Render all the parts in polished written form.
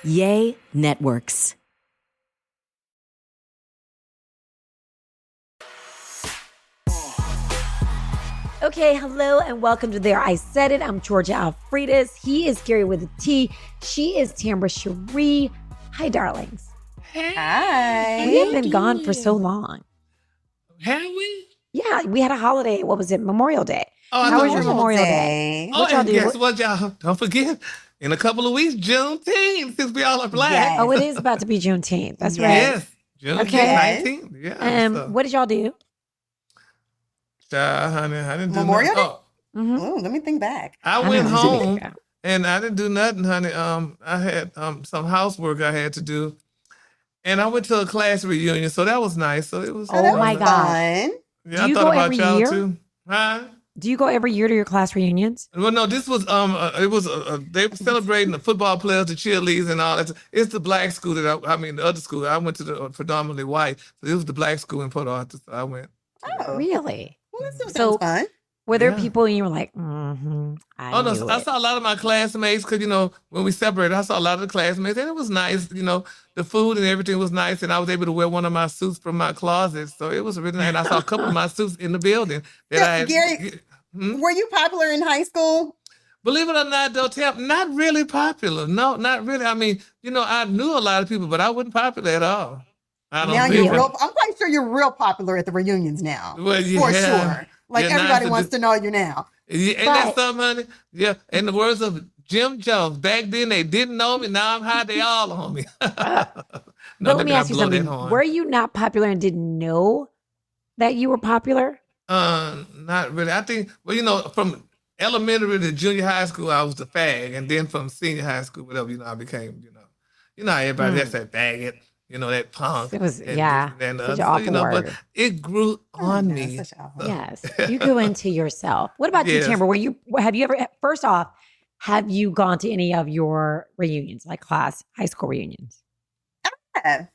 Yay Networks. Okay, hello and welcome to There I Said It. I'm Georgia Alfredis. He is Gary with a T. She is Tambra Cherie. Hi, darlings. Hi. We have been gone for so long. Have we? Yeah, we had a holiday. What was it? Memorial Day. Oh, How was your Memorial Day? Oh, What y'all and do? guess what, y'all? Don't forget, in a couple of weeks, Juneteenth, since we all are black. Yes. Oh, it is about to be Juneteenth. That's Yes. right. Juneteenth, Okay. 19th. Yeah. What did y'all do? Honey, I didn't do Memorial nothing. Day? Mm-hmm. Oh, let me think back. I went know. home and I didn't do nothing, honey. I had some housework I had to do. And I went to a class reunion, so that was nice. So it was Oh, that Oh, my was gosh. fun. Yeah, Do I you thought go about every y'all year? too. Huh? Do you go every year to your class reunions? Well, no, this was it was they were celebrating the football players, the cheerleaders, and all that. It's the black school that I mean the other school. I went to the predominantly white, so it was the black school in Port Arthur. So I went. Oh, Really? well, that sounds So- fun. Were there Yeah. people and you were like, mm-hmm, I Oh no, knew I it. saw a lot of my classmates because when we separated, I saw a lot of the classmates, and it was nice. The food and everything was nice, and I was able to wear one of my suits from my closet, so it was really nice. And I saw a couple of my suits in the building that I had. Gary, were you popular in high school? Believe it or not, though, Tam, not really popular. No, not really. I mean, I knew a lot of people, but I wasn't popular at all. I don't Now think. you're I'm quite sure you're real popular at the reunions now. Well, For yeah. sure. Like Yeah, everybody nice to wants to know you now. Yeah, ain't that something, honey? Yeah. In the words of Jim Jones, back then they didn't know me. Now I'm high, they all on me. But let me ask you something. Were you not popular and didn't know that you were popular? Not really. I think, from elementary to junior high school, I was the fag. And then from senior high school, whatever, I became, how everybody that's that faggot, that punk. It was, and yeah, this and such the an other. awful But word. it grew on me. Such an awful- Yes, you go into yourself. What about you, Yes. Tamra? Have you ever, first off, have you gone to any of your reunions, like high school reunions? I have.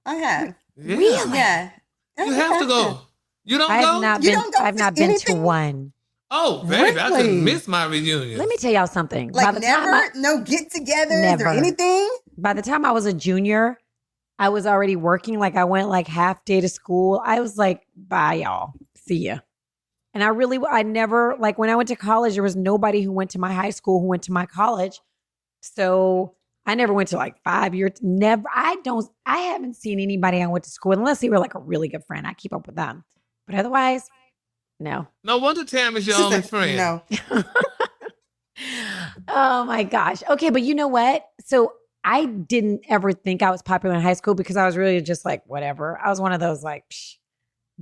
Yeah. Really? Yeah. You have to go. You don't I go? have not You been. don't go I've to not been to anything? one. Oh, baby, I Really? couldn't miss my reunion. Let me tell y'all something. Like by the time never, no get-togethers Never. or anything? by the time I was a junior, I was already working. Like I went like half day to school. I was like, bye y'all. See ya. And I never, like when I went to college, there was nobody who went to my high school who went to my college. So I never went to like 5 years. Never. I haven't seen anybody I went to school with, unless they were like a really good friend. I keep up with them. But otherwise, no. No wonder Tam is your She only said, friend. No. Oh my gosh. Okay, but you know what? So I didn't ever think I was popular in high school because I was really just like, whatever. I was one of those like, psh.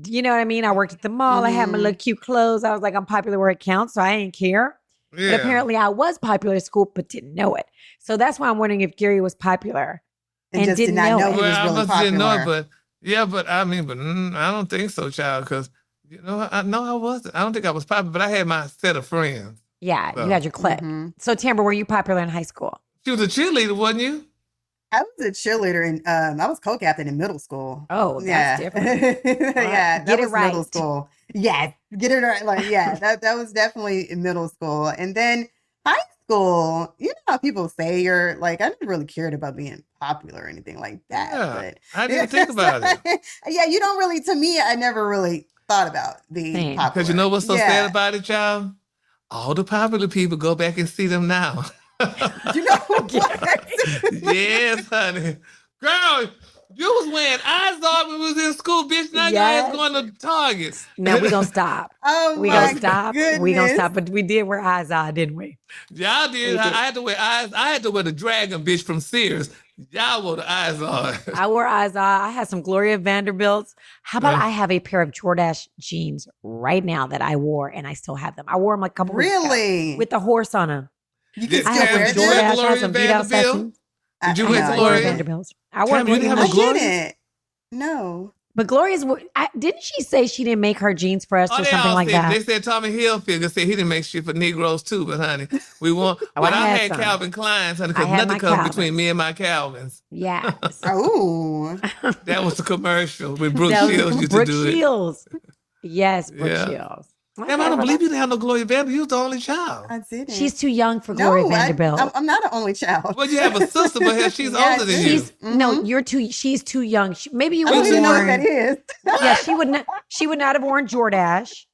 You know what I mean? I worked at the mall. I had my Mhm. little cute clothes. I was like, I'm popular where it counts, so I didn't care. Yeah. But apparently I was popular at school, but didn't know it. So that's why I'm wondering if Gary was popular. And just did didn't not know know it. he was Well, I really must popular. didn't know it, but I don't think so, child, because, I know I wasn't. I don't think I was popular, but I had my set of friends. Yeah, So- you had your clique. Mhm. So Tamra, were you popular in high school? She was a cheerleader, wasn't you? I was a cheerleader and I was co-captain in middle school. Oh, that's different. Yeah, Get that it was right. middle school. Yeah, get it right. Like, yeah, that was definitely in middle school. And then high school, you know how people say you're like, I never really cared about being popular or anything like that. Yeah, But I didn't think about it. Yeah, you don't really, to me, I never really thought about being Same. popular. Because you know what's so Yeah. sad about it, child? All the popular people go back and see them now. You know what? Yes, honey. Girl, you was wearing eyes on when we was in school, bitch. Now your ass Yes. going to Target. No, we gonna stop. Oh We my gonna stop. goodness. We gonna stop. But we did wear eyes on, didn't we? Y'all did. We I did. had to wear eyes. I had to wear the dragon bitch from Sears. Y'all wore the eyes on. I wore eyes on. I had some Gloria Vanderbilts. How about Right. I have a pair of Jordache jeans right now that I wore and I still have them. I wore them like a couple weeks ago Really? with the horse on them. You can Did I still had some wear Did you them? wear Jordache. I had Gloria some beat out Vanderbilt? sessions. Did you I wear had Gloria? Vanderbilts. I wore Tammy, you Gloria didn't I have a Vanderbilt. Gloria? didn't. No. But Gloria's, didn't she say she didn't make her jeans for us Oh, or they something all like said, that? they said Tommy Hilfiger said he didn't make shit for Negroes too, but honey, we want. Oh, but I I had had some. Calvin Klein's, honey, I because had nothing my comes Calvins. between me and my Calvins. Yes. Oh. That was the commercial with Brooke That was Shields used Brooke to do it. Shields. Yes, Brooke Yeah. Shields. Damn, I don't believe you didn't have no Gloria Vanderbilt. You was the only child. I didn't. She's too young for Gloria Vanderbilt. I'm not an only child. Well, you have a sister, but hell, she's Yeah, older than She's you. no, she's too young. Maybe you I would don't have even know what worn. that is. Yeah, she would not have worn Jordache.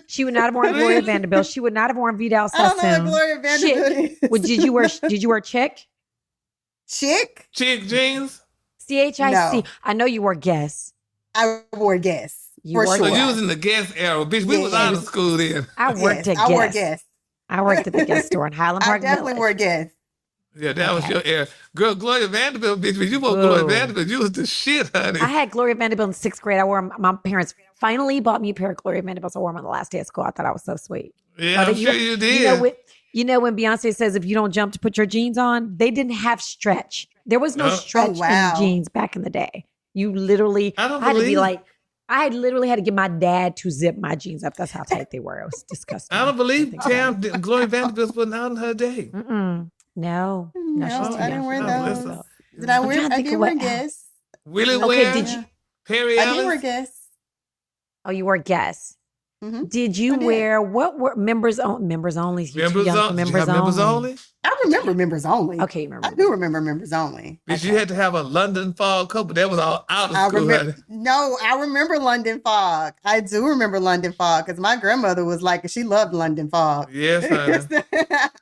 She would not have worn Gloria Vanderbilt. She would not have worn Vidal I don't know what Sassoon. Gloria Vanderbilt is. Well, did you wear Chick? Chick? Chick jeans. CHIC. No. I know you wore Guess. I wore Guess. You For wore So sure. you was in the Guess era, bitch. We was Yeah. out of school then. I worked Yes, at I wore Guess. Guess. I worked at the Guess store in Highland I Park definitely Village. wore Guess. Yeah, that was Okay. your era. Girl, Gloria Vanderbilt, bitch. When you wore Whoa. Gloria Vanderbilt, you was the shit, honey. I had Gloria Vanderbilt in 6th grade. I wore 'em. My parents finally bought me a pair of Gloria Vanderbilts. I wore them on the last day of school. I thought I was so sweet. Yeah, I'm sure you did. You know when Beyonce says if you don't jump to put your jeans on, they didn't have stretch. There was no No. stretch Oh, wow. in jeans back in the day. You literally I don't had to be believe- like, I literally had to get my dad to zip my jeans up. That's how tight they were. It was disgusting. I don't believe Think about Tam Gloria Vanderbilt wasn't out in her day. Mm-mm. No, No, she's too I didn't young. wear No, those. listen. Did I I'm wear? trying to I think did of wear what Guess. Willie Okay, Ware, did you? Perry I did wear Ellis. Guess. Oh, you wore Guess. Mhm. Did you I did. wear what were members only? Members only. You're too Members young for only. Did you members have members only. only? I remember members only. Okay, you remember. I do remember members only. Bitch, you had to have a London Fog coat, but that was all out of I school, remember. honey. No, I remember London Fog. I do remember London Fog because my grandmother was like, she loved London Fog. Yes, honey.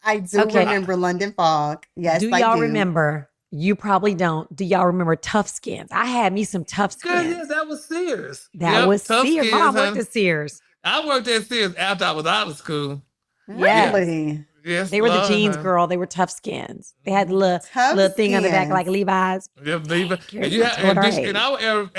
I do Okay. remember London Fog. Yes, Do I y'all do. remember? You probably don't. Do y'all remember Tough Skins? I had me some Tough Girl, Skins. yes, that was Sears. That Yep, was Tough Sears. Skins, Mom worked honey. at Sears. I worked at Sears after I was out of school. Yes. Really? Yes, They were the Lord, jeans honey. girl. They were Tough Skins. They had little Tough thing on the back Skins. like Levi's. Yep, leave it. Girl, And you you went had, to and our bitch, age. in our era,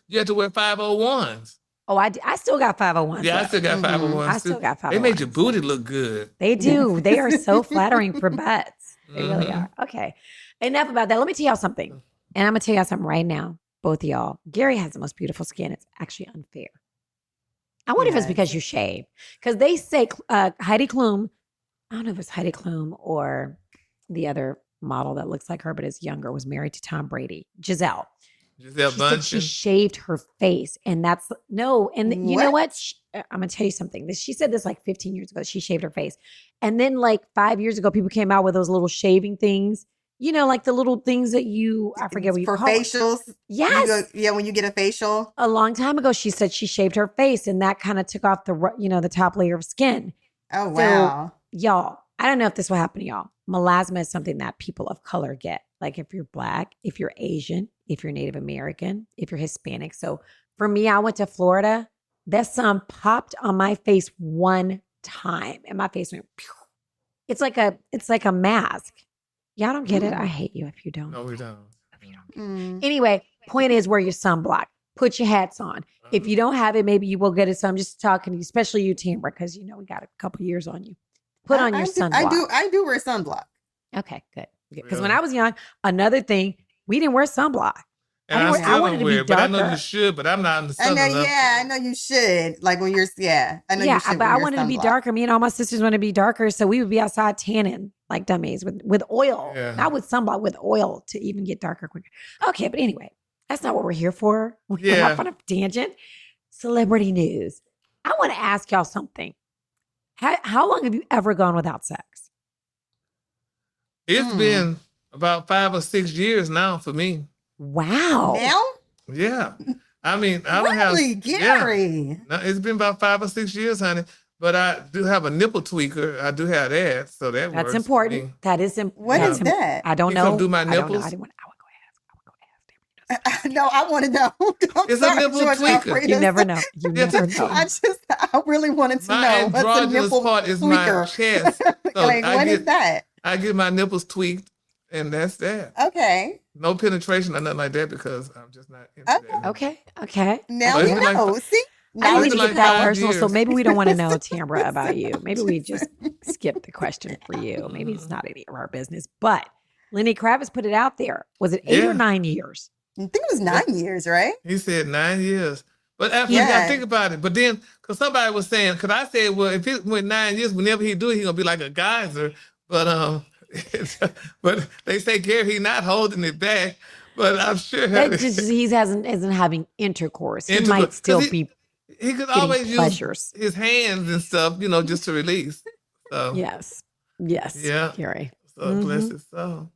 you had to wear 501s. Oh, I still got 501s. Yeah, I though. still got Mhm. 501s. I still too. got 501s. They made your booty look good. They do. They are so flattering for butts. They really Mhm. are. Okay. Enough about that. Let me tell y'all something. And I'm going to tell y'all something right now, both of y'all. Gary has the most beautiful skin. It's actually unfair. I wonder if it's Yes. because you shave. Because they say Heidi Klum, I don't know if it's Heidi Klum or the other model that looks like her but is younger, was married to Tom Brady, Giselle. Giselle She said she Bundchen. shaved her face. And that's, no. And you know What? what? I'm going to tell you something. She said this like 15 years ago. She shaved her face. And then like 5 years ago, people came out with those little shaving things. You know, like the little things that I forget what you For call it. facials. Yes. Yeah, when you get a facial. A long time ago, she said she shaved her face and that kind of took off the top layer of skin. Oh, So- wow. Y'all, I don't know if this will happen to y'all. Melasma is something that people of color get. Like if you're Black, if you're Asian, if you're Native American, if you're Hispanic. So for me, I went to Florida. That sun popped on my face one time and my face went pew. It's like a mask. Y'all don't get it. I hate you if you don't. No, we don't. Mm. Anyway, point is wear your sunblock. Put your hats on. If you don't have it, maybe you will get it. So I'm just talking to you, especially you, Tambra, because you know we got a couple years on you. Put on your sunblock. I do wear sunblock. Okay, good. Because Yeah. when I was young, another thing, we didn't wear sunblock. And I I, wanted- still I wanted don't to be wear it, but I know darker. you should, but I'm not in the I sun know, enough. yeah, I know you should. Like when you're, I know Yeah, you should. but wear I your wanted to be sunblock. darker. Me and all my sisters wanted to be darker. So we would be outside tanning like dummies with oil, Yeah. not with sunblock, with oil to even get darker quicker. Okay, but anyway, that's not what we're here for. We're Yeah. off on a tangent. Celebrity news. I want to ask y'all something. How long have you ever gone without sex? It's Hmm. been about 5 or 6 years now for me. Wow. Now? Yeah. I mean, I don't have. Really, Yeah. Gary? No, it's been about 5 or 6 years, honey. But I do have a nipple tweaker. I do have that, so that works. That's for important. me. That is What important. is that? I don't You know. come do my I don't know. nipples? I would go ask. No, I want to know. I'm It's a sorry, nipple George tweaker. Alfredo. You never know. You Yes, never it's- know. I really wanted to My know what's a androgynous nipple part is my tweaker. chest. So Like, I what is get that? I get my nipples tweaked, and that's that. Okay. No penetration or nothing like that because I'm just not into that. Okay. Now But we it's like- know. See? I Now didn't it's mean to like get that 5 personal, so years. maybe we don't want to know, Tambra, about you. Maybe we just skip the question for you. Maybe it's not any of our business. But Lenny Kravitz put it out there. Was it 8 Yeah. or 9 years? I think it was 9 years, right? He said 9 years. But after Yeah. I think about it, but then, because somebody was saying, because I said, well, if it went 9 years, whenever he do it, he going to be like a geyser. But but they say, Gary, he not holding it back. But I'm sure That just he isn't having intercourse. He might still 'cause be. He could getting always pleasures. use his hands and stuff, just to release. So Yes. yeah. Carrie. So bless his soul.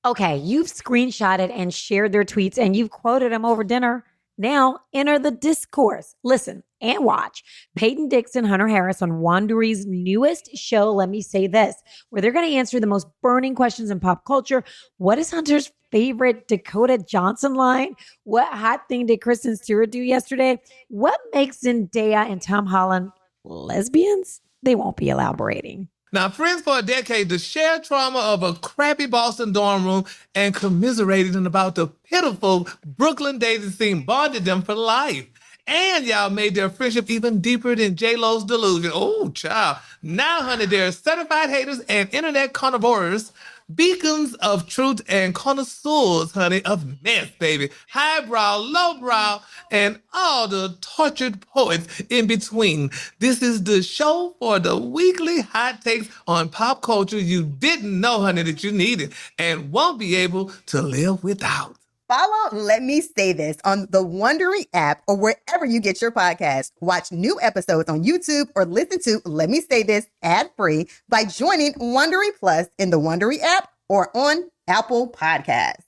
Okay, you've screenshotted and shared their tweets and you've quoted them over dinner. Now enter the discourse. Listen and watch Peyton Dixon, Hunter Harris on Wandery's newest show, Let Me Say This, where they're going to answer the most burning questions in pop culture. What is Hunter's favorite Dakota Johnson line? What hot thing did Kristen Stewart do yesterday? What makes Zendaya and Tom Holland lesbians? They won't be elaborating. Now, friends for a decade, the shared trauma of a crappy Boston dorm room and commiserating about the pitiful Brooklyn dating scene bonded them for life. And y'all made their friendship even deeper than JLo's delusion. Oh, child. Now, honey, they're certified haters and internet carnivores, beacons of truth and connoisseurs, honey, of mess, baby. Highbrow, lowbrow, and all the tortured poets in between. This is the show for the weekly hot takes on pop culture you didn't know, honey, that you needed and won't be able to live without. Follow Let Me Say This on the Wondery app or wherever you get your podcast. Watch new episodes on YouTube or listen to Let Me Say This ad-free by joining Wondery Plus in the Wondery app or on Apple Podcasts.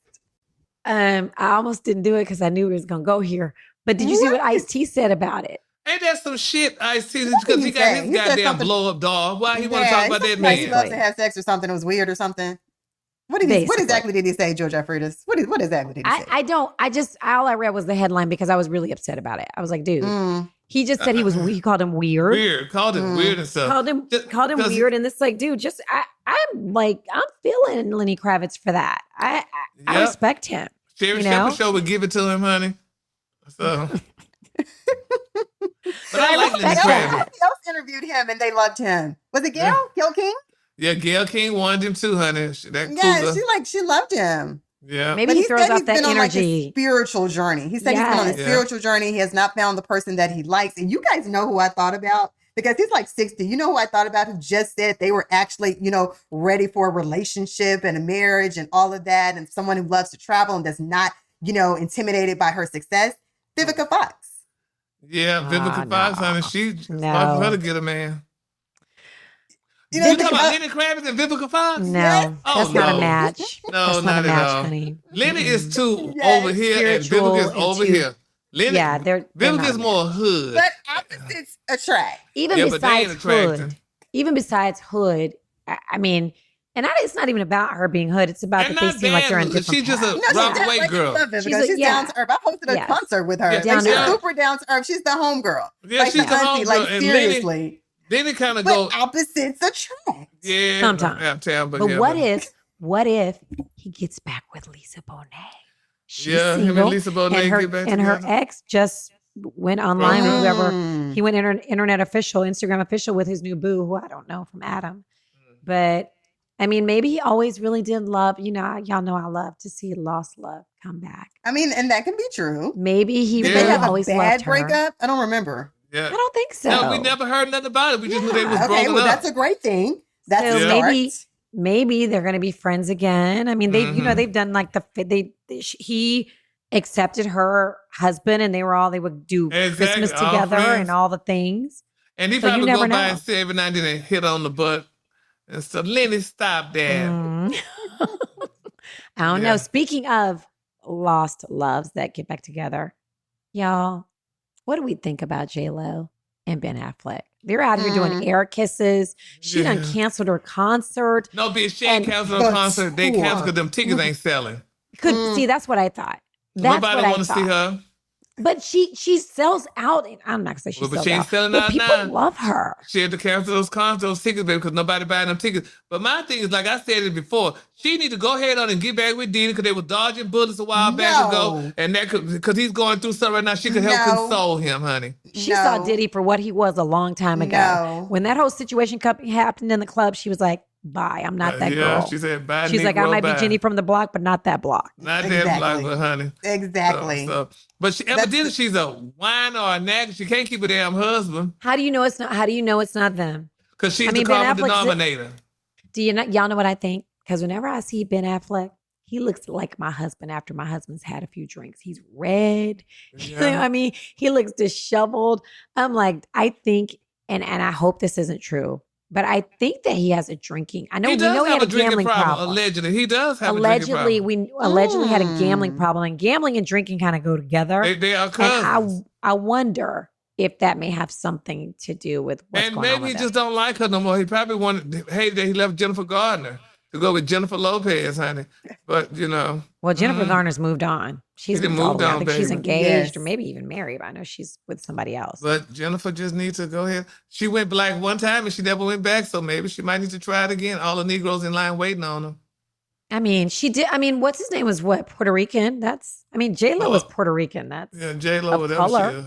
I almost didn't do it because I knew it was going to go here. But did you see what Ice-T said about it? Ain't that some shit, Ice-T? What Because did he he got say? his He said goddamn something- blow-up dog. Why he want to Yeah, talk about he that said like he man? loves to have sex or something. It was weird or something. What exactly did he say, George Alfredis? What exactly did he say? All I read was the headline because I was really upset about it. I was like, dude, he just said he called him weird. Weird. Called him weird and stuff. Called him weird. And it's like, dude, I'm feeling Lenny Kravitz for that. I respect him. Sherry Shepherd show would give it to him, honey. So. But I like Lenny Kravitz. Somebody else interviewed him and they loved him. Was it Gail? Yeah. Gail King? Yeah, Gail King wanted him too, honey. She loved him. Yeah. Maybe he throws off that been on like energy. a spiritual journey. He said he's been on a spiritual journey. He has not found the person that he likes. And you guys know who I thought about? Because he's like 60. You know who I thought about who just said they were actually, ready for a relationship and a marriage and all of that. And someone who loves to travel and does not, intimidated by her success? Vivica Fox. Yeah, Vivica Fox, honey. She's smart for her to get a man. You talking about Lenny Kravitz and Vivica Fox? No, Yes. that's not a match. No, that's not a at match, all. honey. Lenny is too over here and Spiritual Vivica is and over too- here. Lenny, Yeah, they're Vivica not is a more hood. But opposites attract. Even Yeah, but they ain't besides hood, attracting. I mean, it's not even about her being hood. It's about And that they not seem like they're in bad. different She's just a paths. No, she's Rockaway girl. love Vivica. She's She's down to earth. I hosted a Yes. concert with her. Yeah, Like, down to she's earth. super down to earth. She's the homegirl. Yeah, she's the auntie, homegirl. Like And seriously. Then it kind of But go, opposites attract. yeah. Sometimes. But But yeah, what if he gets back with Lisa Bonet? She's Yeah, him and single, Lisa Bonet get back and her together. ex just went online with whoever. Mm. He went internet official, Instagram official with his new boo, who I don't know, from Adam. But I mean, maybe he always really did love, y'all know I love to see lost love come back. I mean, and that can be true. Maybe he Yeah. Did really they have a always bad loved her. breakup? I don't remember. Yeah. I don't think so. No, we never heard nothing about it. We just knew they was Okay, broken well, up. that's a great thing. That's So a start. maybe they're going to be friends again. I mean, they've done like he accepted her husband and they would do Exactly, Christmas all together friends. and all the things. And he So you probably never go by know. and say every now and then and hit on the butt. And so, Lenny, stop that. Mm. I don't know. Speaking of lost loves that get back together, y'all, what do we think about JLo and Ben Affleck? They're out here doing air kisses. She done canceled her concert. No, bitch, she ain't And canceled the a concert. They tour. canceled because them tickets ain't selling. See, that's what I thought. That's Nobody what I want to see thought. her. But she sells out. And I'm not gonna say she Well, but sells she ain't out. selling But out people now. love her. She had to cancel those concerts, those tickets, baby, because nobody buying them tickets. But my thing is, like I said it before, she need to go ahead on and get back with Diddy because they were dodging bullets a while back ago, and that because he's going through something right now. She could help console him, honey. She saw Diddy for what he was a long time ago. No. When that whole situation happened in the club, she was like, bye, I'm not that girl. She said, bye. She's like, I might be Jenny from the block, but not that block. Not that block, but honey. Exactly. But evidently she's a whiner or a nag. She can't keep a damn husband. How do you know it's not them? Because she's I mean, the Ben common Affleck's- denominator. Do y'all know what I think? Because whenever I see Ben Affleck, he looks like my husband after my husband's had a few drinks. He's red. Yeah. I mean, he looks disheveled. I'm like, I think, and I hope this isn't true, but I think that he has a drinking. I know He we does know he have had a drinking gambling problem. Allegedly, he does have Allegedly, a drinking problem. we allegedly had a gambling problem, and gambling and drinking kind of go together. They are And cousins. I wonder if that may have something to do with what's And going on maybe with he that. just don't like her no more. He probably hated that he left Jennifer Gardner to go with Jennifer Lopez, honey. But Well, Jennifer Garner's moved on. She's She moved all moved the way. I on, think she's baby. engaged or Yes. maybe even married. But I know she's with somebody else. But Jennifer just needs to go ahead. She went black one time and she never went back, so maybe she might need to try it again. All the Negroes in line waiting on her. I mean, she did. I mean, what's his name was what? Puerto Rican. JLo was Puerto Rican. That's Yeah, JLo, of whatever color. she is.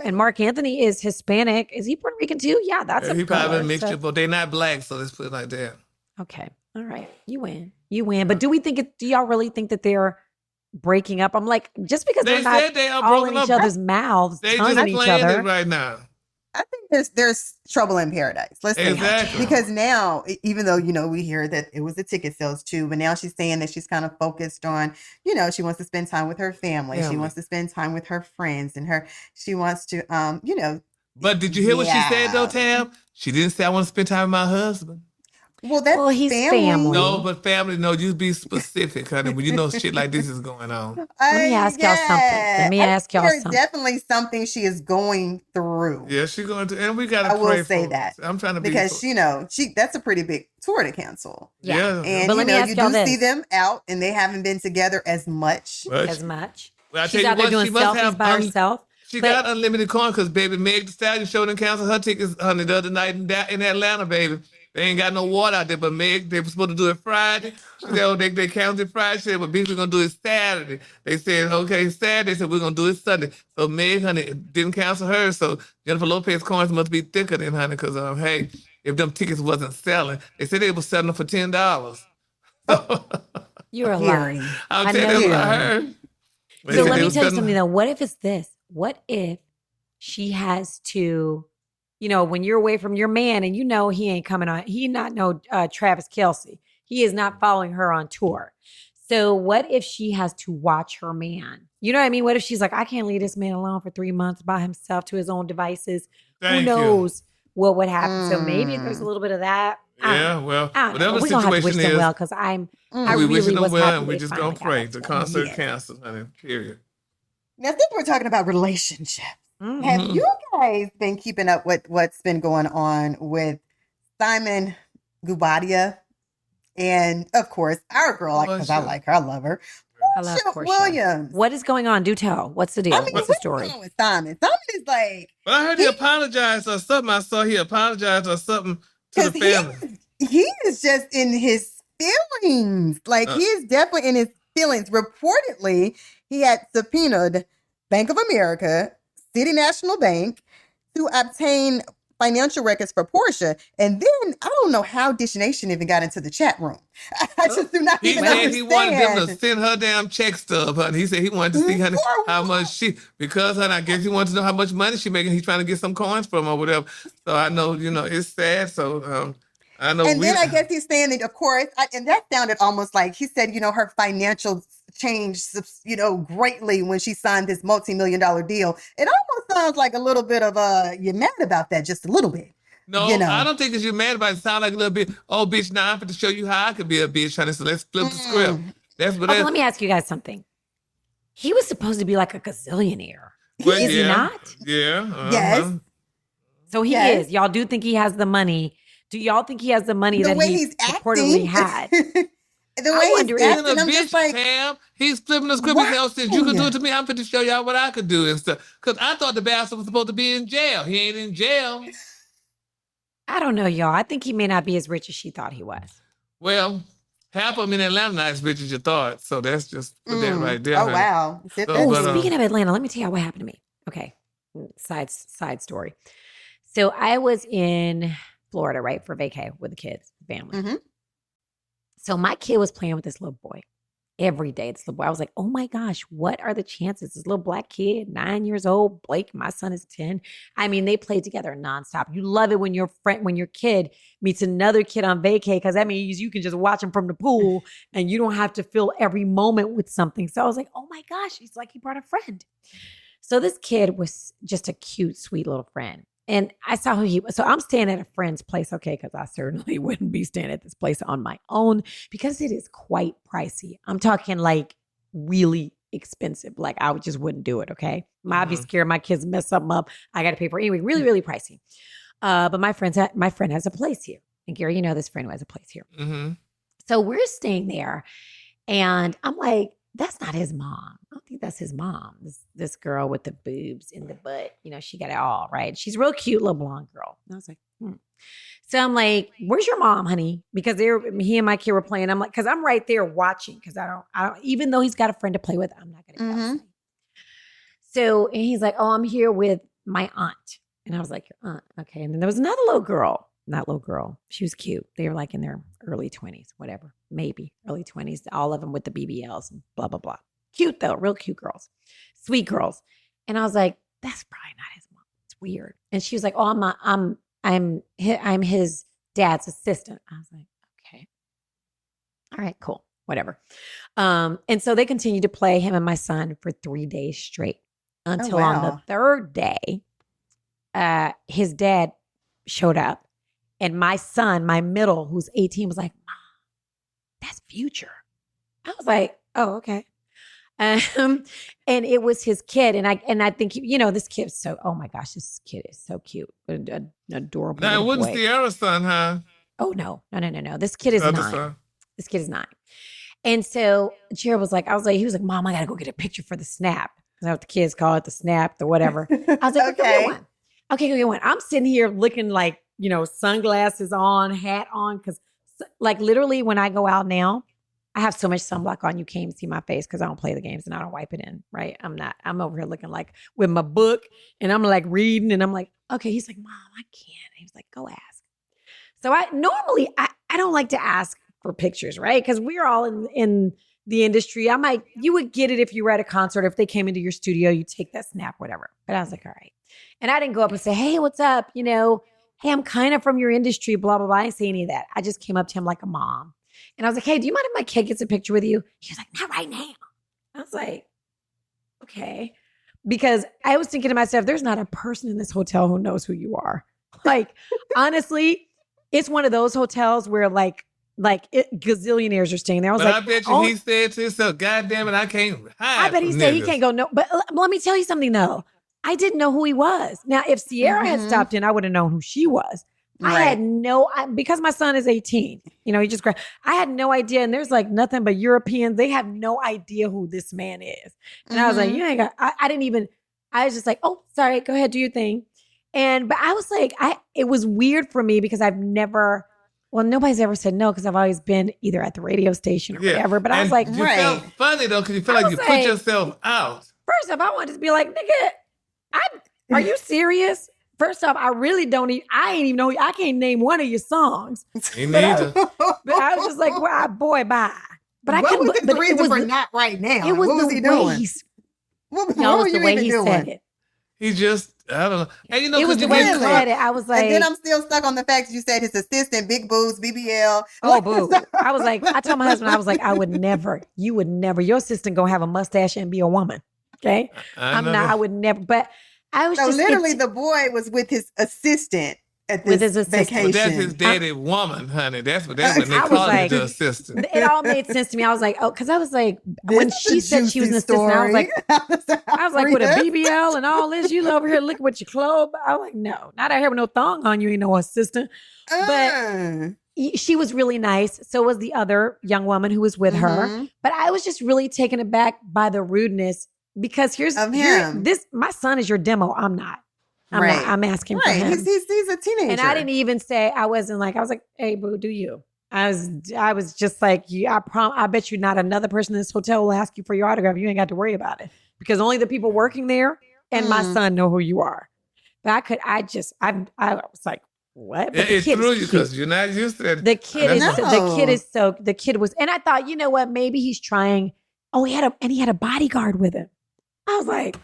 And Mark Anthony is Hispanic. Is he Puerto Rican too? Yeah, that's Yeah, a he probably color. a mixture, So- but they're not black, so let's put it like that. Okay. All right. You win. But do y'all really think that they're breaking up? I'm like, just because They they're not said they are all in broken each up. other's mouths, They tongue just at each playing other. it right now. I think there's trouble in paradise. Let's say Exactly. because now, even though we hear that it was the ticket sales too, but now she's saying that she's kind of focused on, she wants to spend time with her family. She wants to spend time with her friends, and she wants to, But did you hear what she said though, Yeah. Tam? She didn't say I want to spend time with my husband. Well, he's family. family. No, but family, no, you be specific, honey. When you know shit like this is going on. Let me ask y'all something. Let me ask y'all There's something. definitely something she is going through. Yeah, she's going to, and we got to I pray will say for that her. I'm trying to because that's a pretty big tour to cancel. Yeah. And But let me ask you y'all do this. see them out, and they haven't been together as much. As much. Well, I She's tell out you there what, doing she must selfies have by herself. She But- got unlimited coin because baby Meg Thee Stallion show done canceled her tickets, honey, the other night in Atlanta, baby. They ain't got no water out there, but Meg, they were supposed to do it Friday. She said, oh, they canceled it Friday. She said, but bitch, we're going to do it Saturday. They said, okay, Saturday. They said, we're going to do it Sunday. So Meg, honey, didn't cancel hers. So Jennifer Lopez coins must be thicker than, honey, because, hey, if them tickets wasn't selling, they said they were selling them for $10. You're a Hearing. liar. I'll I tell know you you what I are. heard. They So said let they me was tell you selling- something though. What if it's this? What if she has to, when you're away from your man and he ain't coming on, he not know Travis Kelce. He is not following her on tour. So what if she has to watch her man? You know what I mean? What if she's like, I can't leave this man alone for 3 months by himself to his own devices? Thank Who you. knows what would happen? So maybe there's a little bit of that. Yeah, well, I don't know. whatever the We're gonna have to wish situation them is, well because I we wishing really them was well, happy and we they just finally gonna got pray. that The together. concert Yes. canceled, honey. Period. Now, since we're talking about relationships, Mhm. have you guys been keeping up with what's been going on with Simon Guobadia? And of course, our girl, because I Portia. like her, I love her. I love Portia Portia. Williams. What is going on? Do tell. What's the deal? I mean, What's the what's story? going on with Simon? Simon is like, But I heard he apologized or something. I saw he apologized or something to the because family. he is just in his feelings. Like, he is definitely in his feelings. Reportedly, he had subpoenaed Bank of America, City National Bank, to obtain financial records for Portia. And then I don't know how Dish Nation even got into the chat room. I just do not He even said understand. he wanted them to send her damn check stub, honey. He said he wanted to see, honey, For how what? much because, honey, I guess he wanted to know how much money she making. He's trying to get some coins from her or whatever. So I know, it's sad. So I know. And then I guess he's saying that, of course, and that sounded almost like he said, her financial changed, greatly when she signed this multi-million-dollar deal. It almost sounds like a little bit of you're mad about that, just a little bit. No, I don't think that you're mad about it. It sound like a little bit, oh, bitch, now I'm going to show you how I could be a bitch, honey. So let's flip the script. That's what Okay, let me ask you guys something. He was supposed to be like a gazillionaire. Well, Is he not? Yeah. Yes. So he Yes. is. Y'all do think he has the money? Do y'all think he has the money The that way he he's reportedly acting. had? The I way he's wonder if- Being acting, a I'm bitch, just like, Tam, he's flipping the script. He said, oh, since you can do it to me, I'm going to show y'all what I could do and stuff. Because I thought the bastard was supposed to be in jail. He ain't in jail. I don't know, y'all. I think he may not be as rich as she thought he was. Well, half of them in Atlanta not as rich as you thought. So that's just put that right there. oh, honey. wow. So, Oh, but, speaking of Atlanta, let me tell you what happened to me. Okay, side story. So I was in Florida, right, for vacay with the kids, family. Mhm. So my kid was playing with this little boy, every day. This little boy, I was like, oh my gosh, what are the chances? This little black kid, 9 years old, Blake, my son is 10. I mean, they play together nonstop. You love it when your kid meets another kid on vacay, because that means you can just watch him from the pool and you don't have to fill every moment with something. So I was like, oh my gosh, he's like, he brought a friend. So this kid was just a cute, sweet little friend. And I saw who he was. So I'm staying at a friend's place, okay, because I certainly wouldn't be staying at this place on my own because it is quite pricey. I'm talking like really expensive. Like I just wouldn't do it, okay? I'd be scared my kids mess something up. I got to pay for it. Anyway, really, really pricey. But my friend has a place here. And Gary, you know this friend who has a place here. Mm-hmm. So we're staying there. And I'm like, that's not his mom. I don't think that's his mom. This girl with the boobs in the butt, you know, she got it all, right? She's a real cute little blonde girl. And I was like, So I'm like, where's your mom, honey? Because he and my kid were playing. I'm like, because I'm right there watching, because I don't, even though he's got a friend to play with, I'm not going to go outside. So, and he's like, oh, I'm here with my aunt. And I was like, your aunt, okay. And then there was another little girl. Not little girl. She was cute. They were like in their early 20s, whatever, maybe early 20s, all of them with the BBLs and blah, blah, blah. Cute though, real cute girls, sweet girls. And I was like, that's probably not his mom. It's weird. And she was like, oh, I'm his dad's assistant. I was like, okay. All right, cool. Whatever. And so they continued to play him and my son for 3 days straight until on the third day, his dad showed up. And my son, my middle, who's 18, was like, Mom, that's Future. I was like, oh, okay. And it was his kid. And I think, this kid is so, oh my gosh, this kid is so cute. Adorable. Now, it wasn't Sierra's son, huh? Oh, no. This kid is 9. This kid is 9. And so Jared was like, he was like, Mom, I got to go get a picture for the snap. That's what the kids call it, the snap, the whatever. I was like, okay. Go get one. I'm sitting here looking like, sunglasses on, hat on. Cause like literally when I go out now, I have so much sunblock on, you can't even see my face because I don't play the games and I don't wipe it in, right? I'm over here looking like with my book and I'm like reading and I'm like, okay. He's like, Mom, I can't. He was like, go ask. So I don't like to ask for pictures, right? Because we're all in the industry. You would get it if you were at a concert, if they came into your studio, you take that snap, whatever. But I was like, all right. And I didn't go up and say, hey, what's up? Hey, I'm kind of from your industry, blah, blah, blah. I didn't say any of that. I just came up to him like a mom. And I was like, hey, do you mind if my kid gets a picture with you? He was like, not right now. I was like, okay. Because I was thinking to myself, there's not a person in this hotel who knows who you are. Like, honestly, it's one of those hotels where gazillionaires are staying there. I was I bet you he said to himself, God damn it, I can't hide. I bet he said he can't go no. But let me tell you something though. I didn't know who he was. Now, if Sierra had stopped in, I would have known who she was. Right. I had because my son is 18, he just I had no idea. And there's like nothing but Europeans. They have no idea who this man is. And I was like, you ain't got, I was just like, oh, sorry, go ahead, do your thing. But I was like, it was weird for me because nobody's ever said no because I've always been either at the radio station or whatever. But I was like, you felt funny though because you feel like you put yourself out. First off, I wanted to be like, nigga, are you serious? First off, I really I ain't even know, I can't name one of your songs. Me neither. But I was just like, well, boy, bye. But I couldn't. What was the reason for not right now? It was what was he doing? What were you even doing? Said it. He just, I don't know. And it was the way he said it. I was like, and then I'm still stuck on the fact that you said his assistant, big boobs, BBL. Oh, boo. I was like, I told my husband, I was like, you would never, your assistant gonna have a mustache and be a woman. Okay. I would never, but I was just literally the boy was with his assistant at this vacation. Well, that's his daddy woman, honey. That's what they call it, the assistant. It all made sense to me. I was like, oh, because I was like, when she said she was an assistant, I was like, with a BBL and all this, you over here looking with your clothes. I was like, no, not out here with no thong on. You ain't no assistant. But she was really nice. So was the other young woman who was with her. But I was just really taken aback by the rudeness. Because my son is your demo. I'm not. I'm asking for him. He's a teenager. And I didn't even say, I was like, hey, boo, do you? I was just like, I bet you not another person in this hotel will ask you for your autograph. You ain't got to worry about it. Because only the people working there and my son know who you are. But I was like, what? But It the kid threw is you cute. because you're not used to it. The kid is No. the kid was, and I thought, you know what? Maybe he's trying. Oh, he had a bodyguard with him. I was like,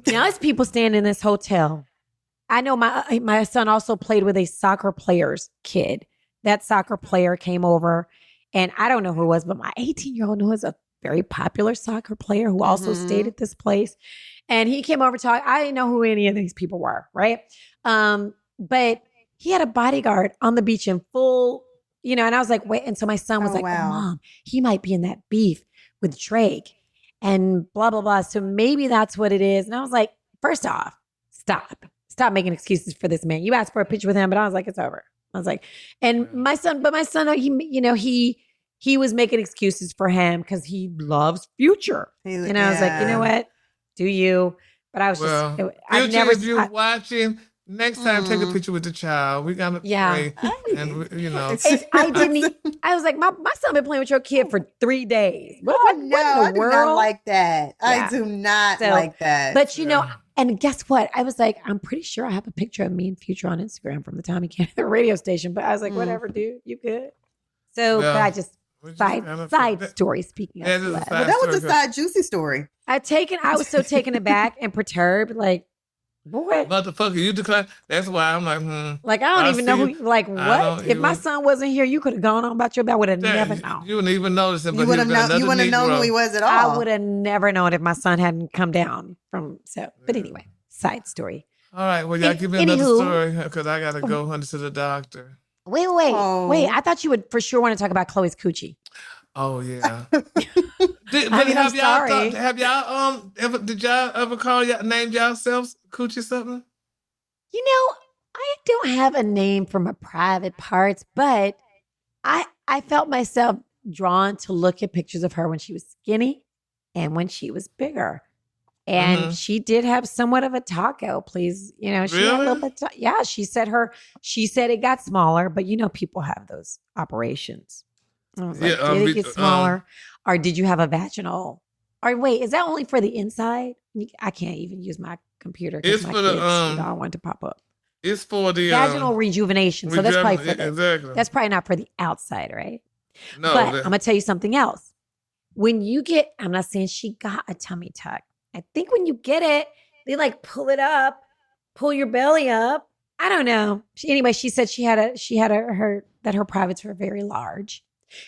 now there's people staying in this hotel. I know my son also played with a soccer player's kid. That soccer player came over, and I don't know who it was, but my 18-year-old knew was a very popular soccer player who also stayed at this place. And he came over to talk. I didn't know who any of these people were, right? But he had a bodyguard on the beach in full, and I was like, wait. And so my son was Oh, like, wow. oh, Mom, he might be in that beef with Drake and blah, blah, blah. So maybe that's what it is. And I was like, first off, stop making excuses for this man. You asked for a picture with him, but I was like, it's over. I was like, and my son, he was making excuses for him because he loves Future. And I was like, you know what? Do you? But I was I've never. If you're watching, next time take a picture with the child. We gotta pray, and I was like, my son been playing with your kid for 3 days. What in the I do world? not like that. Yeah. I do not like that. But and guess what? I was like, I'm pretty sure I have a picture of me and Future on Instagram from the time he came to the radio station. But I was like, whatever, dude, you good. So, but I just side story. Speaking of, but that was a side juicy story. I was so taken aback and perturbed, like, boy, motherfucker, you decline. That's why I'm like, Like, I don't even know who, like, what? If my son wasn't here, you could have gone on about your bed. I would have never known. You wouldn't even notice him. You wouldn't have known who he was at all. I would have never known if my son hadn't come down from, but anyway, side story. All right, well, y'all give me another story because I got to go to the doctor. Wait. I thought you would for sure want to talk about Khloe's coochie. Oh, yeah. I'm sorry. Did y'all ever name yourselves coochie something? I don't have a name for my private parts, but I felt myself drawn to look at pictures of her when she was skinny and when she was bigger. And she did have somewhat of a taco, please. She had a little bit. She said it got smaller, but people have those operations. I was like, did it get smaller? Or did you have a vaginal? Or wait, is that only for the inside? I can't even use my computer because my kids don't want to pop up. It's for the vaginal rejuvenation. So that's probably that's probably not for the outside, right? No. But I'm gonna tell you something else. When you get, I'm not saying she got a tummy tuck. I think when you get it, they like pull it up, pull your belly up. I don't know. Anyway, she said that her privates were very large.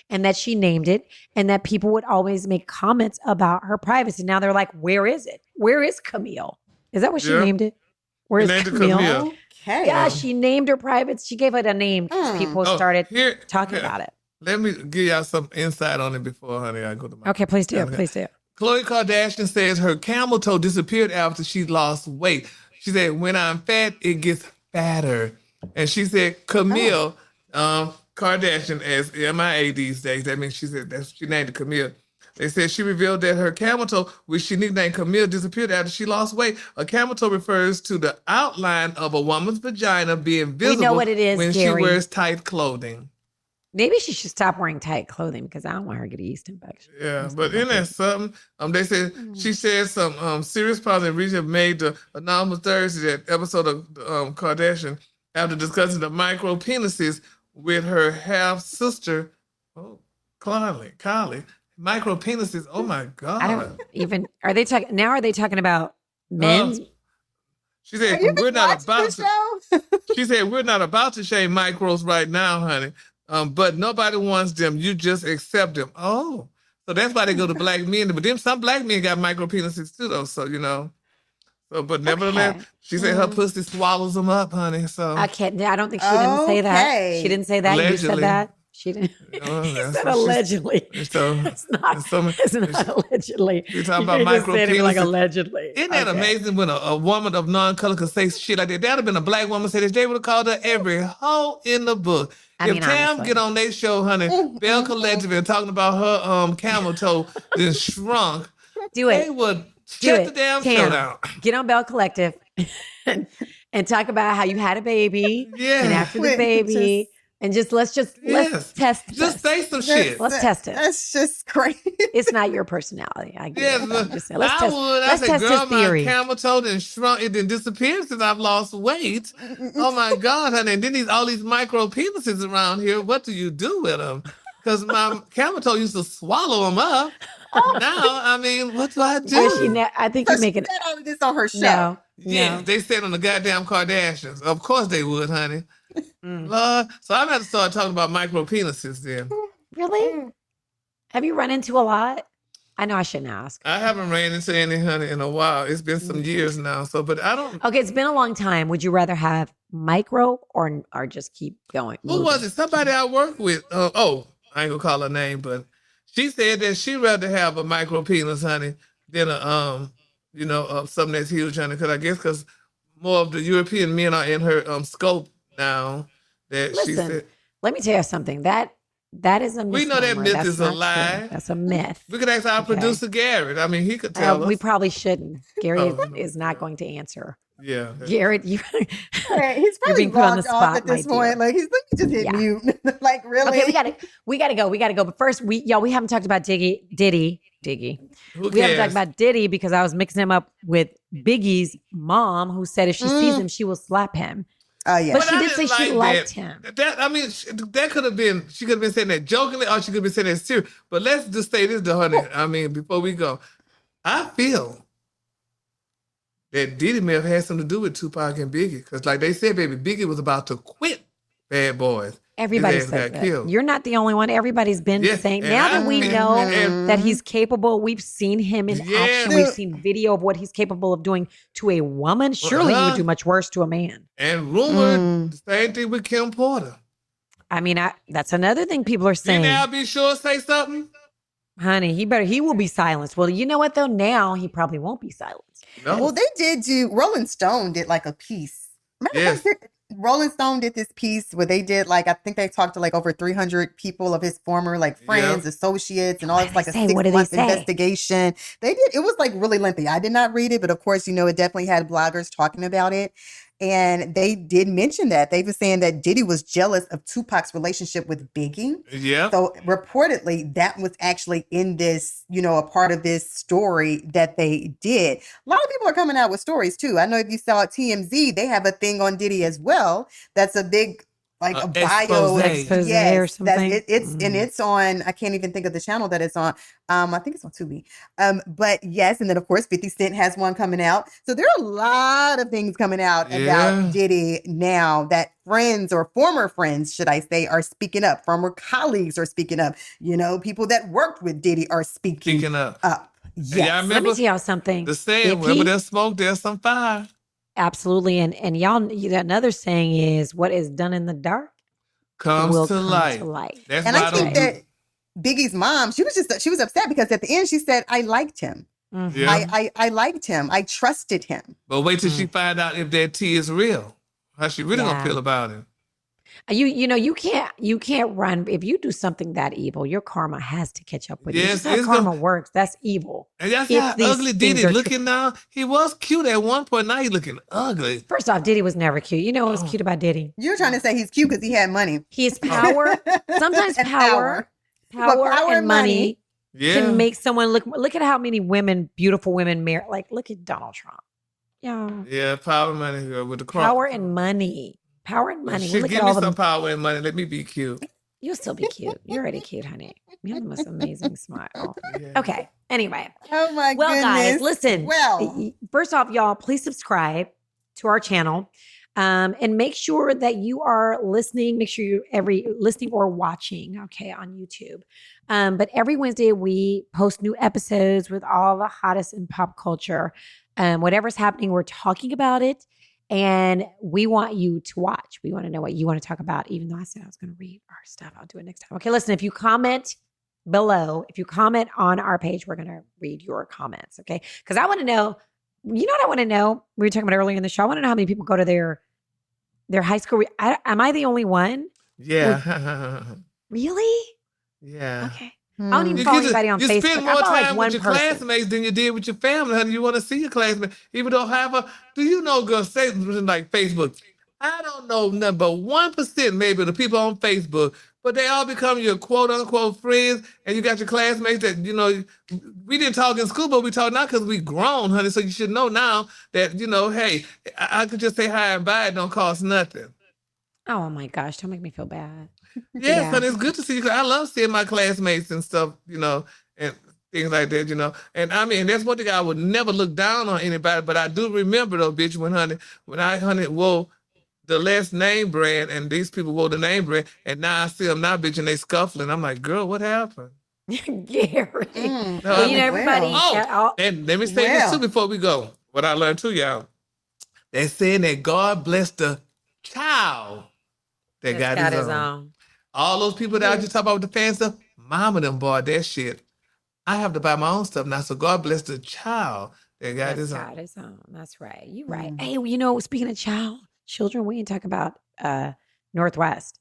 And that she named it, and that people would always make comments about her privacy. Now they're like, where is it? Where is Camille? Is that what she named it? Where is Camille? Okay. Yeah, she named her privates. She gave it a name because people started talking about it. Let me give y'all some insight on it before, honey, I go to my... Okay, please do. Please do. Khloe Kardashian says her camel toe disappeared after she lost weight. She said, when I'm fat, it gets fatter. And she said, Camille... Kardashian as MIA these days. That means she named it Camille. They said she revealed that her camel toe, which she nicknamed Camille, disappeared after she lost weight. A camel toe refers to the outline of a woman's vagina being visible know what it is, when Gary. she wears tight clothing. Maybe she should stop wearing tight clothing because I don't want her to get a yeast infection. Yeah, but isn't that something? They said she said some serious positive research made the anonymous Thursday that episode of Kardashian after discussing the micro penises with her half sister, Kylie. Micro penises. Oh my God! I don't even. Are they talking now? Are they talking about men's? She said we're not about to. She said we're not about to shame micros right now, honey. But nobody wants them. You just accept them. Oh, so that's why they go to black men. But then some black men got micro penises too, though. So So, but nevertheless, she said her pussy swallows them up, honey. So I can't. I don't think she didn't say that. She didn't say that. Allegedly. You said that. She didn't. He said allegedly. It's not allegedly. You're talking about micro penises. Like allegedly. Isn't that amazing when a woman of non-color could say shit like that? That'd have been a black woman say this. They would have called her every hoe in the book. If Tam get on their show, honey, Bell Collective and talking about her camel toe then shrunk. Do it. They would shut the damn show down. Get on Bell Collective and talk about how you had a baby. Yeah. And after the baby, And let's Yes. test Just this. say some shit. Let's test it. That's just crazy. It's not your personality. I get Yes, it. but I'm just saying, let's I test. would. I Let's said, test girl, his my theory. camel toe and shrunk. It didn't disappear since I've lost weight. Oh my God, honey! And then all these micro penises around here. What do you do with them? Because my camel toe used to swallow them up. Now, I mean, what do I do? I think So you're she making said all of this on her show. no. Yeah, they said on the goddamn Kardashians. Of course they would, honey. Lord. So I'm going to start talking about micro penises then. Really? Have you run into a lot? I know I shouldn't ask. I haven't ran into any, honey, in a while. It's been some years now. So, but I don't. Okay, it's been a long time. Would you rather have micro or just keep going? Who was it? Somebody I work with. I ain't gonna call her name, but she said that she'd rather have a micro penis, honey, than a something that's huge, honey. Because more of the European men are in her scope now. That Listen, she said. Let me tell you something. That is a misnomer. We know that myth That's is a not lie. true. That's a myth. We could ask our producer Garrett. I mean, he could tell us. We probably shouldn't. Gary Oh, is not going to answer. Yeah. Garrett, you. Right, he's probably being put on the logged off spot, at this my dear. point. Like he's just hit mute. Like really? Okay, we gotta go. But first, we haven't talked about Diddy. Who We haven't cares? talked about Diddy because I was mixing him up with Biggie's mom, who said if she sees him, she will slap him. Oh yeah. But she I did say didn't she like liked that. him. I mean, that could have been. She could have been saying that jokingly, or she could have been saying that serious. But let's just say this, though, honey. I mean, before we go, I feel that Diddy may have had something to do with Tupac and Biggie, because, like they said, baby, Biggie was about to quit Bad Boys. Everybody His ass says got that. killed. You're not the only one. Everybody's been Yes, saying. and Now that we know and- that he's capable, we've seen him in Yeah. action. We've seen video of what he's capable of doing to a woman. Surely he would do much worse to a man. And rumored the same thing with Kim Porter. I mean, that's another thing people are saying. Didn't Al be sure to say something? Honey, he will be silenced. Well, you know what though? Now he probably won't be silenced. No. Well, they did do. Rolling Stone did like a piece. Remember Yes. Rolling Stone did this piece where they did like I think they talked to like over 300 people of his former like friends, associates, and all. It's like a 6-month investigation. They did. It was like really lengthy. I did not read it, but of course, it definitely had bloggers talking about it. And they did mention that. They were saying that Diddy was jealous of Tupac's relationship with Biggie. Yeah. So reportedly, that was actually in this, a part of this story that they did. A lot of people are coming out with stories too. I know if you saw TMZ, they have a thing on Diddy as well. That's a big, like a bio expose or something. And it's on. I can't even think of the channel that it's on. I think it's on Tubi. But yes, and then of course 50 Cent has one coming out. So there are a lot of things coming out about Diddy now that friends or former friends, should I say, are speaking up. Former colleagues are speaking up. People that worked with Diddy are speaking up. Yes. Yeah, Let me tell y'all something. The saying, wherever there's smoke, there's some fire. Absolutely. And y'all, another saying is what is done in the dark comes will to come light. to light. That's And why I think that Biggie's mom, she was upset because at the end she said, I liked him. Mm-hmm. Yeah. I liked him. I trusted him. But wait till she find out if that tea is real. How she really gonna feel about it. You can't run if you do something that evil. Your karma has to catch up with you. Yes, That's how karma works. That's evil. And that's If how these ugly things Diddy are looking now. He was cute at one point. Now he looking ugly. First off, Diddy was never cute. You know what was cute about Diddy? You're trying to say he's cute because he had money. His power. Sometimes And power and money can make someone look at how many beautiful women marry. Like, look at Donald Trump. Yeah, power and money girl, with the cross. Power and money. Power and money. Shit, Look give at me all some the. power and money. Let me be cute. You'll still be cute. You're already cute, honey. You have the most amazing smile. Yeah. Okay. Anyway. Oh my Well, goodness. guys, listen. Well, First off, y'all, please subscribe to our channel. And make sure that you are listening. Make sure you're listening or watching, okay, on YouTube. But every Wednesday we post new episodes with all the hottest in pop culture. Whatever's happening, we're talking about it. And we want you to watch. We want to know what you want to talk about, even though I said I was going to read our stuff. I'll do it next time. Okay, listen, if you comment below, if you comment on our page, we're going to read your comments, okay? Because I want to know, you know what I want to know? We were talking about earlier in the show. I want to know how many people go to their high school. Am I the only one? Yeah. Really? Yeah. Okay. I don't even follow anybody on Facebook. You spend more I follow time like one with your person. classmates than you did with your family, honey. You want to see your classmates, even though do you know, girl, say like Facebook, I don't know nothing but 1% maybe of the people on Facebook, but they all become your quote unquote friends, and you got your classmates that, you know, we didn't talk in school, but we talk now because we grown, honey. So you should know now that, you know, hey, I could just say hi and bye. It don't cost nothing. Oh my gosh, don't make me feel bad. Yes, honey, it's good to see you. I love seeing my classmates and stuff, you know, and things like that, you know. And I mean, that's one thing I would never look down on anybody, but I do remember though, bitch, when I wore the last name brand and these people wore the name brand, and now I see them now, bitch, and they scuffling. I'm like, girl, what happened? Gary. No, Well, you know, everybody. And let me say this too before we go. What I learned too, y'all. They saying that God bless the child that got his own. All those people that I just talk about with the fan stuff, mama them bought that shit. I have to buy my own stuff now. So God bless the child that got his own. That's right. You're right. Hey, you know, speaking of children, we can talk about Northwest.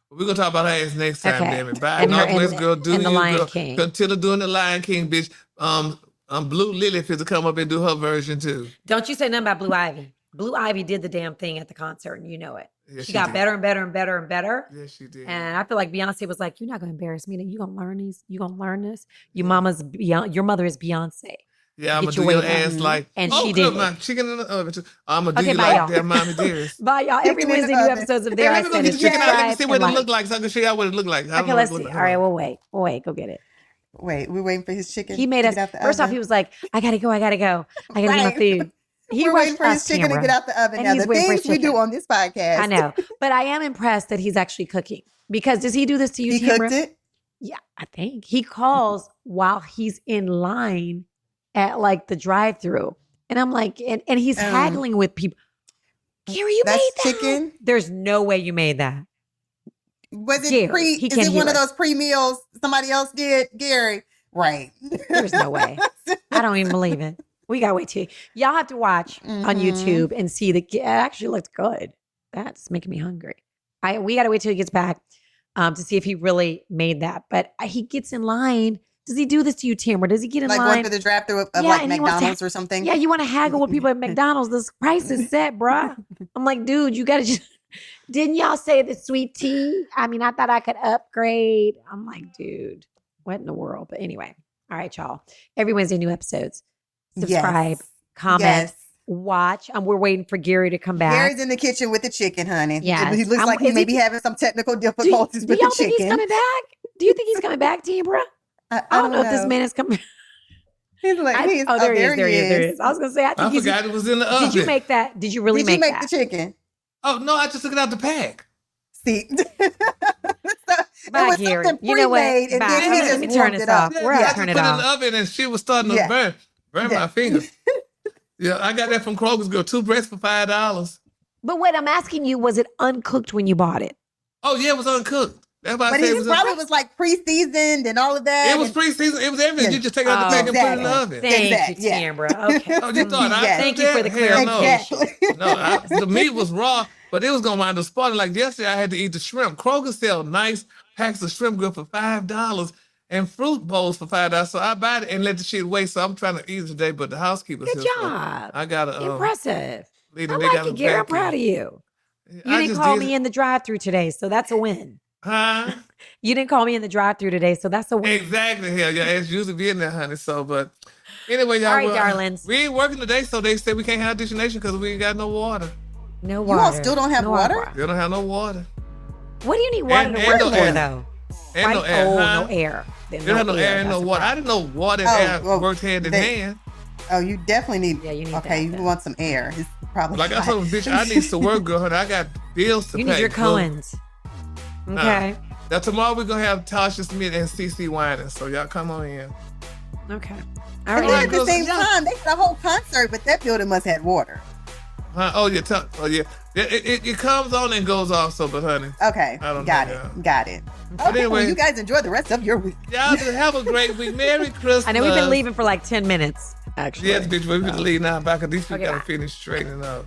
We're going to talk about her ass next time, damn it. Bye. And Northwest girl, do and you, the Lion girl. King. Continue doing the Lion King, bitch. Blue Lily to come up and do her version too. Don't you say nothing about Blue Ivy. Blue Ivy did the damn thing at the concert, and you know it. Yes, she got did. better and better and better and better. Yes, she did. And I feel like Beyonce was like, "You're not going to embarrass me. You going to learn these. You going to learn this. Your mother is Beyonce. Yeah, I'm going to do your ass like, and she did. My chicken in the oven too. I'm going to do you bye, like y'all. that, mommy dearest. Bye, y'all. Every Wednesday, new episodes of There I Said It. Let me see what it looked like so I can show y'all what it looked like. Okay, let's see. All right, we'll wait. Go get it. Wait, we're waiting for his chicken. He made us, first off, he was like, I got to go. I got to get my food. We're waiting for his chicken to get out the oven. Now, the things we do on this podcast. I know. But I am impressed that he's actually cooking. Because does he do this to you, He cooked it? Yeah, I think. He calls while he's in line at like the drive-thru. And I'm like, and he's haggling with people. Gary, you made that? Chicken? There's no way you made that. Was it Gary, is it one of those pre-meals somebody else did? Gary. Right. There's no way. I don't even believe it. We gotta wait till y'all have to watch on YouTube and see it actually looks good. That's making me hungry. We gotta wait till he gets back to see if he really made that. But he gets in line. Does he do this to you, Tim? Or does he get in line? Like going to the drive-thru of like McDonald's or something? Yeah, you want to haggle with people at McDonald's. This price is set, bruh. I'm like, dude, you gotta just. Didn't y'all say the sweet tea? I mean, I thought I could upgrade. I'm like, dude, what in the world? But anyway, all right, y'all. Every Wednesday, new episodes. Subscribe, comment, watch. We're waiting for Gary to come back. Gary's in the kitchen with the chicken, honey. Yeah, he looks like he may be having some technical difficulties with the chicken. Do y'all think he's coming back? Do you think he's coming back, Tambra? I don't know if this man is coming. He's like, there he is. I was gonna say, I forgot it was in the oven. Did you make that? Did you really make that? Did you make the chicken? Oh no, I just took it out the pack. See. Bye, Gary. You know what? And then he let me turn this off. We're gonna turn it off. I put it in the oven and she was starting to burn my fingers. Yeah, I got that from Kroger's girl. 2 breasts for $5. But what I'm asking you, was it uncooked when you bought it? Oh yeah, it was uncooked. That's why I said it was probably was like pre-seasoned and all of that. It was pre-seasoned. It was everything. You just take it out the pack and put it in the oven. Thank you, Tambra. Okay. Oh, you thought Thank you for the clarification. No, the meat was raw, but it was gonna wind up spoiling. Like yesterday, I had to eat the shrimp. Kroger sell nice packs of shrimp grill for $5 and fruit bowls for $5. So I buy it and let the shit waste. So I'm trying to eat it today, but the housekeeper's Good job. I gotta impressive. I like it, Gary. I'm proud of you. You didn't call me in the drive-thru today, so that's a win. Huh? You didn't call me in the drive-thru today, so that's a win. Exactly. Hell yeah, it's usually being there, honey. So, but anyway, y'all. All right, darlings. We ain't working today, so they said we can't have Dish Nation because we ain't got no water. No water. You all still don't have water? We don't have no water. What do you need water to work for, though? And no air. No air. You don't have no air and no water. I didn't know water and air worked hand in hand. Oh, you definitely need. Yeah, you need. Okay, you want some air? It's probably like I told him, bitch. I need to work, girl. Honey, I got bills to pay. You need your Cohens. Okay. Now tomorrow we're gonna have Tasha Smith and CeCe whining, so y'all come on in. Okay. All right. And then at the same time, they had a whole concert, but that building must have water. Oh yeah. It comes on and goes off. So, but honey. Okay. Got it. Okay, anyway, well, you guys enjoy the rest of your week. Y'all have a great week. Merry Christmas. I know we've been leaving for like 10 minutes, actually. Yes, bitch. We're going to leave now back. These people got to finish straightening up.